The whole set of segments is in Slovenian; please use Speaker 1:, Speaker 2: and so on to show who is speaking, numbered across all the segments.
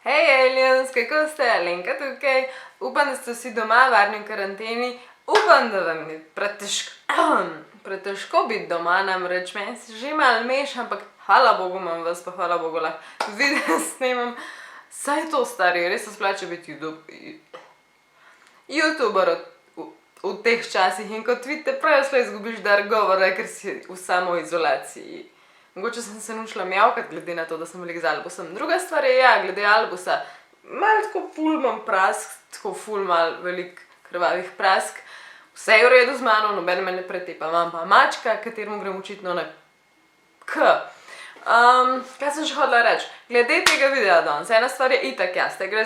Speaker 1: Hej aliens, kako ste? Alenka tukaj. Upam, da ste vsi doma, varni v karanteni. Upam, da vam ni pretežko biti doma, namreč meni se že malo meša, ampak hvala Bogu imam vas, pa hvala Bogu lahko video snemam. Saj to stari, res se splača biti youtuber v teh časih in kot vidite, prav slej izgubiš dar govora, ker si v samoizolaciji. Mogoče sem se naučila mjavkat glede na to, da sem velik z Albusom. Druga stvar je, glede Albusa, malo tako ful imam prask, tako ful malo velik krvavih prask. Vse je v redu z mano, noben me ne pretepa, imam pa mačka, kateremu grem očitno na Kaj sem še hodila reči? Glede tega videa danes, ena stvar je itak, ste ga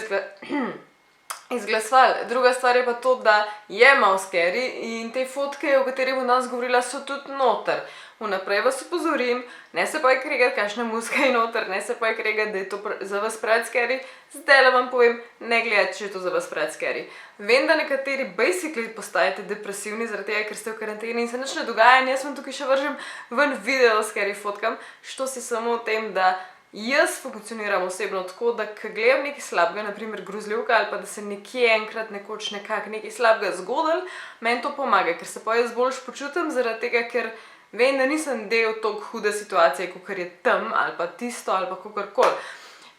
Speaker 1: izglasovali. Druga stvar je pa to, da je malo scary in te fotke, o katerih bom danes govorila, so tudi noter. Vnaprej vas upozorim, ne se pa kregati, kakšna muzika je noter, ne se pa kregati, da je to za vas preveč scary. Zdajle vam povem, ne gledajte, če je to za vas preveč scary. Vem, da nekateri basically postajate depresivni zaradi tega, ker ste v karanteni in se nič ne dogaja in jaz vam tukaj še vržem ven video s scary fotkam, što si samo o tem, da jaz funkcioniram osebno tako, da ko gledam nekaj slabega, naprimer grozljivka ali pa da se nekje enkrat nekoč nekaj slabega zgodilo, meni to pomaga, ker se pa jaz boljš počutim zaradi tega, ker vem, da nisem del toliko hude situacije, kakor je tam ali pa tisto ali pa kakorkoli.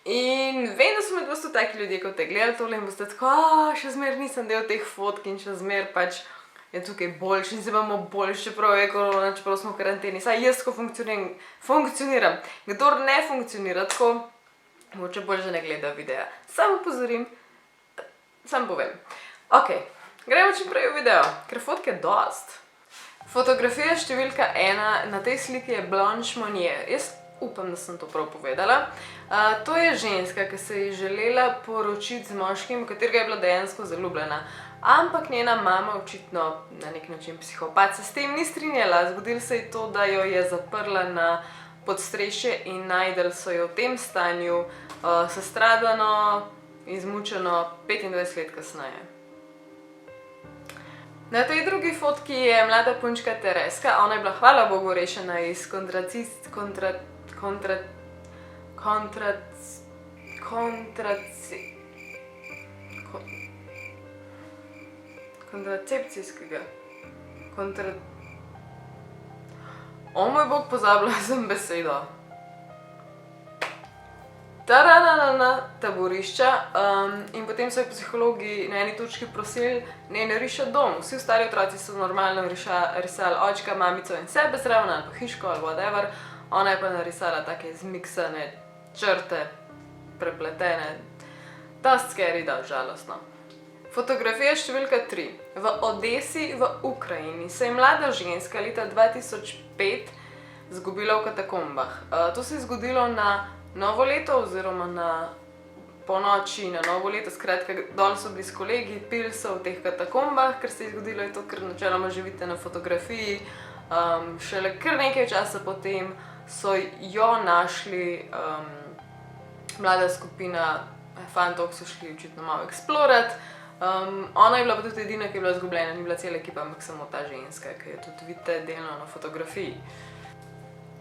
Speaker 1: In vem, da so med vas tudi taki ljudje, ko te gledali tole in boste tako, še zmer nisem del teh fotk in še zmer pač je tukaj boljš in se imamo boljš, čeprav je korona, čeprav smo v karanteni. Saj jaz tako funkcioniram. Kdor ne funkcionira tako, mogoče bolj že ne gleda videa. Samo upozorim, samo povem. Ok, gremo čim prej v video, ker fotke je dost. Fotografija številka 1 na tej sliki je Blanche Monnier. Jaz upam, da sem to prav povedala. To je ženska, ki se je želela poročiti z moškim, v katerega je bila dejansko zaljubljena. Ampak njena mama, očitno na nek način psihopat, se s tem ni strinjala. Zgodilo se je to, da jo je zaprla na podstrešje in najdel so jo v tem stanju, sestradano, izmučeno 25 let kasneje. Na tej drugi fotki je mlada punčka Tereska, ona je bila hvala Bogu rešena iz kontracepcijskega. O moj Bog, pozabila sem besedo. Taborišča in potem so jo psihologi na eni točki prosili, ne rišati dom. Vsi ostali otroci so normalno risali očka, mamico in sebe zraven ali pa hiško ali whatever. Ona je pa narisala take zmiksane črte, prepletene. Dost scary, da, žalostno. Fotografija številka 3. V Odesi v Ukrajini se je mlada ženska leta 2005 zgubila v katakombah. To se je zgodilo na novo leto oziroma na ponoči na novo leto, skratka, dol so bili s kolegi, pili so v teh katakombah, ker se je zgodilo je to, ker načeloma že vidite na fotografiji. Šele kar nekaj časa potem so jo našli mlada skupina fantov, ki so šli očitno malo eksplorat. Ona je bila pa tudi edina, ki je bila izgubljena, ni bila cela ekipa, ampak samo ta ženska, ki jo tudi vidite delno na fotografiji.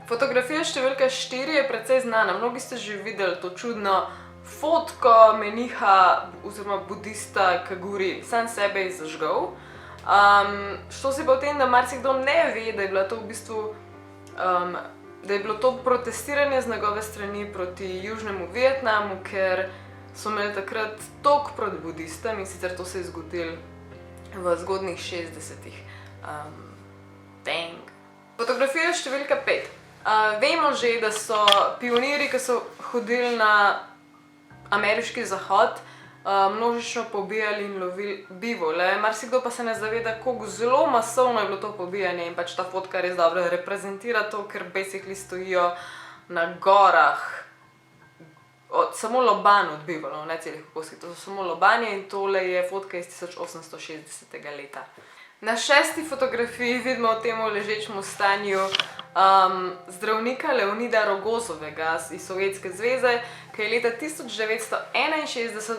Speaker 1: Fotografija številka 4 je precej znana. Mnogi ste že videli to čudno fotko meniha oziroma budista, ki gori, sam sebe je zažgal. Što se pa v tem, da marsikdo ne ve, da je bila to v bistvu da je bilo to protestiranje z njegove strani proti Južnemu Vietnamu, ker so imeli takrat tok proti budistom in sicer to se je zgodilo v zgodnjih 60-ih. Fotografija številka 5. Vemo že, da so pionirji, ki so hodili na ameriški zahod, množično pobijali in lovili bivole. Marsikdo pa se ne zaveda, koliko zelo masovno je bilo to pobijanje in pač ta fotka res dobro reprezentira to, ker basically stojijo na gorah, samo loban od bivolov, ne celih koskih, to so samo lobanje in tole je fotka iz 1860. leta. Na 6. fotografiji vidimo v tem ležečem stanju zdravnika Leonida Rogozovega iz Sovjetske zveze, ki je leta 1961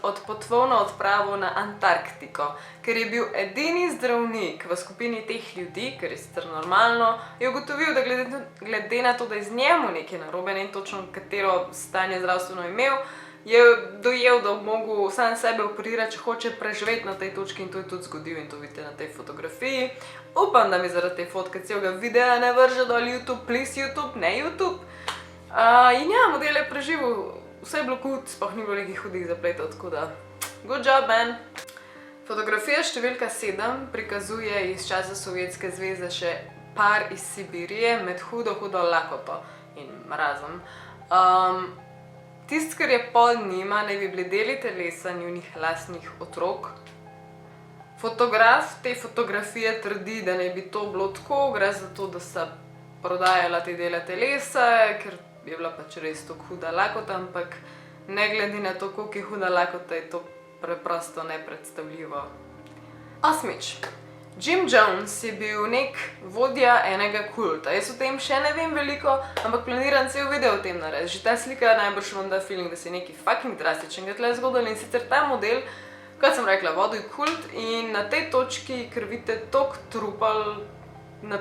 Speaker 1: odpotoval na odpravo na Antarktiko. Ker je bil edini zdravnik v skupini teh ljudi, ker je sicer normalno, je ugotovil, da glede na to, da je z njemu nekaj narobe, ne točno katero stanje zdravstveno imel, je dojel, da bo mogel sam sebe operirati, če hoče preživeti na tej točki in to je tudi zgodil in to vidite na tej fotografiji. Upam, da mi zaradi te fotke celega videa ne vrže dol YouTube, please YouTube, ne YouTube. In ja, model je preživel, vse je bilo good, sploh ni bilo nekih hudih zapletov, tako da good job, man! Fotografija številka 7 prikazuje iz časa Sovjetske zveze še par iz Sibirije med hudo lakoto in mrazom. Tisto, kar je pod njima, naj bi bili deli telesa njunih lastnih otrok. Fotograf te fotografije trdi, da naj bi to bilo tako, gre za to, da sta prodajala te dele telesa, ker je bila pač res tako huda lakota, ampak ne glede na to, koliko je huda lakota, je to preprosto nepredstavljivo. Osmič. Jim Jones je bil nek vodja enega kulta. Jaz o tem še ne vem veliko, ampak planiram cel video o tem narediti. Že ta slika najbrž vam da feeling, da se je nekaj fucking drastičnega tle zgodilo in sicer ta model, kot sem rekla, vodil kult in na tej točki, ker vidite toliko trupel na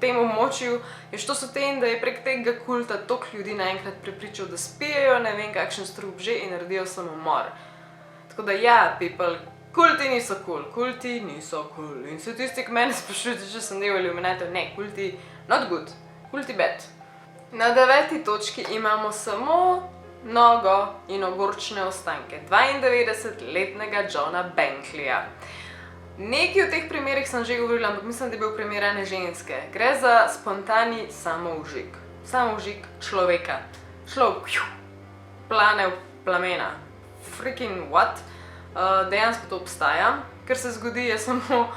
Speaker 1: tem območju, je šlo so tem, da je prek tega kulta toliko ljudi naenkrat prepričal, da spijejo, ne vem kakšen strup že in naredijo samomor. Tako da ja, people, kulti niso cool, kulti niso cool. In so tisti, ki mene sprašujete, če sem del Illuminatov, ne, kulti not good, kulti bad. Na 9. točki imamo samo nogo in ogorčne ostanke 92-letnega Johna Bankleyja. Nekaj v teh primerih sem že govorila, ampak mislim, da je bil primer ene ženske. Gre za spontani samoužig. Samoužig človeka. Človek plane v plamena. Freaking what? Dejansko to obstaja. Ker se zgodi, je samo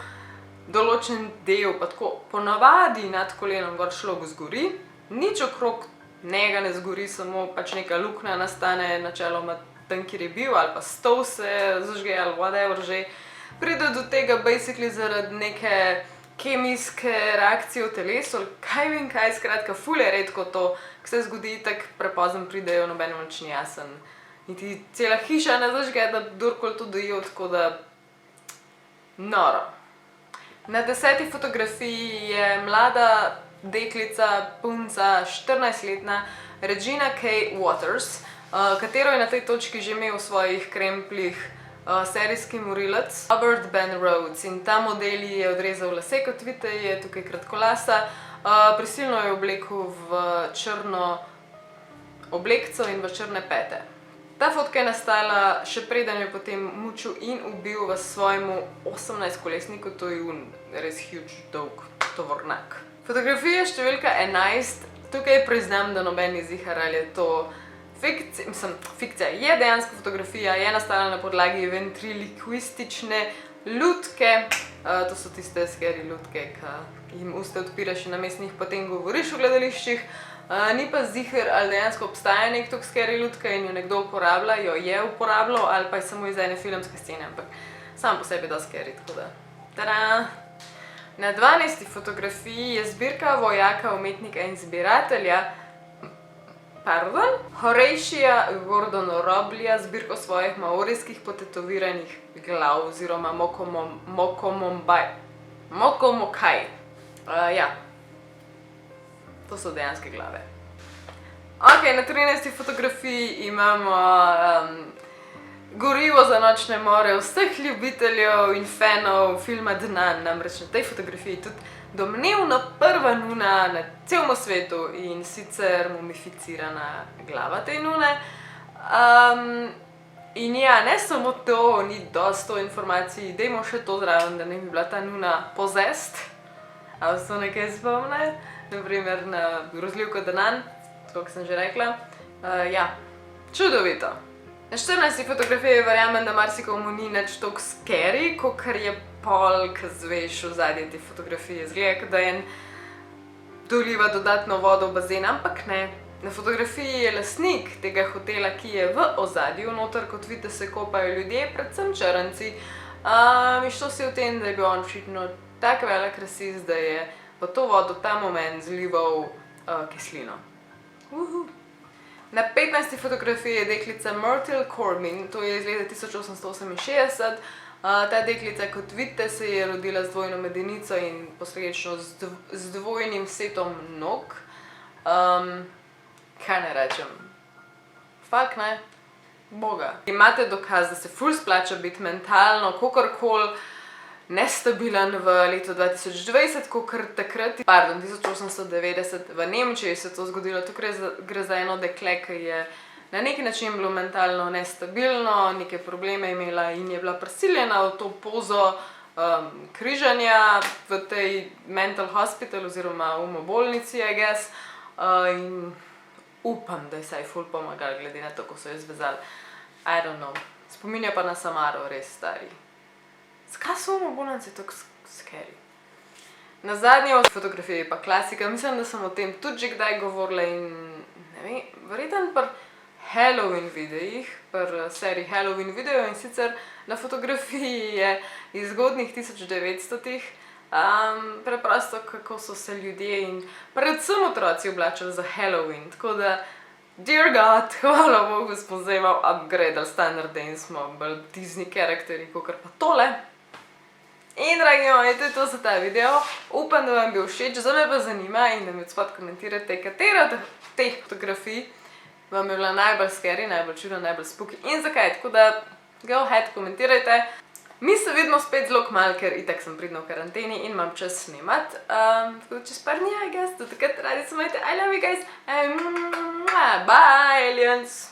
Speaker 1: določen del, pa tako ponavadi nad kolenom gor človek zgori. Nič okrog njega ne zgori, samo pač neka luknja nastane načeloma tam, kjer je bil, ali pa stol se zažge, ali whatever že. Pride do tega basically zaradi neke kemijske reakcije v telesu, ali kaj vem kaj, skratka, ful je redko to, ko se zgodi, tak prepozno pridejo, noben nič ni jasen. Niti cela hiša ne zažge, da kdorkoli to dojel, tako da noro. Na 10. fotografiji je mlada deklica, punca, 14-letna Regina K. Waters, katero je na tej točki že imel v svojih kremplih serijski morilec Robert Ben Rhodes in ta model je odrezal lase, kot vidite, je tukaj kratkolasa, prisilno je oblekel v črno oblekco in v črne pete. Ta fotka je nastala še preden je potem mučil in ubil v svojemu 18-kolesniku, to je res huge, dolg tovornjak. Fotografija številka 11, tukaj priznam, da noben ni zihar, ali je to fikcija, je dejansko fotografija, je nastala na podlagi ventriloquistične lutke, to so tiste scary lutke, ki jim usta odpiraš in namesto njih potem govoriš v gledališčih, ni pa zihar, ali dejansko obstaja nek tok scary lutka in jo nekdo uporablja, jo je uporabljal ali pa je samo iz ene filmske scene, ampak sam po sebi da scary, tako da tada! Na 12. fotografiji je zbirka vojaka, umetnika in zbiratelja Horatija Gordona Robleyja, zbirko svojih maorijskih potetoviranih glav oziroma mokomokaj. Ja, to so dejanske glave. Ok, na 13. fotografiji imamo gorivo za nočne more vseh ljubiteljev in fanov filma The Nun, namreč na tej fotografiji tudi domnevno prva nuna na celem svetu in sicer mumificirana glava te nune. In ja, ne samo to, ni dosti to informacij, dajmo še to zraven, da ne bi bila ta nuna possessed. Ali se to nekaj spomne? Naprimer na grozljivko The Nun, tako kot sem že rekla. Ja, čudovito. Na 14. fotografiji verjamem, da marsikomu ni nič toliko scary, kakor je pol, ki zveš v zadnji te fotografije. Zgleda, da en doliva dodatno vodo v bazen, ampak ne. Na fotografiji je lastnik tega hotela, ki je v ozadju, noter, kot vidite, se kopajo ljudje, predvsem črnci. Šlo se je v tem, da je bil on očitno tak velik rasist, da je v to vodo ta moment zlival kislino. Na 15. fotografiji je deklica Myrtle Corbin, to je iz leta 1868. Ta deklica, kot vidite, se je rodila z dvojno medenico in posledično z dvojnim setom nog. Kaj ne rečem? Fak, ne? Boga. Imate dokaz, da se ful splača biti mentalno, kakorkoli nestabilen v letu 2020, kakor takrat, 1890 v Nemčiji se to zgodilo. Tukaj gre za eno dekle, ki je na neki način bilo mentalno nestabilno, neke probleme imela in je bila prisiljena v to pozo križanja v tej mental hospital oziroma umobolnici, I guess. In upam, da je saj ful pomagal, glede na to, ko so jo zvezali. I don't know. Spominja pa na Samaro, res stari. Zakaj so umobolnice tako scary? Na zadnji fotografiji pa klasika. Mislim, da sem o tem tudi že kdaj govorila in ne vem, verjetno pri Halloween videih, pri seriji Halloween videov, in sicer na fotografiji je iz zgodnjih 1900-ih preprosto, kako so se ljudje in predvsem otroci oblačili za Halloween. Tako da, dear God, hvala Bogu, smo zdaj malo upgradali standarde in smo bolj Disney karakteri, kakor pa tole. In dragi moji, to je to za ta video. Upam, da vam je bil všeč, zdaj me pa zanima in da mi odspod komentirate, katera od teh fotografij vam je bila najbolj scary, najbolj čudna, najbolj spooky in zakaj. Tako da, go ahead, komentirajte. Mi se vidimo spet zelo kmalu, ker itak sem pridno v karanteni in imam čas snemat. Tako da čez par dni, I guess, do takrat radi se imejte. I love you guys. Bye, aliens.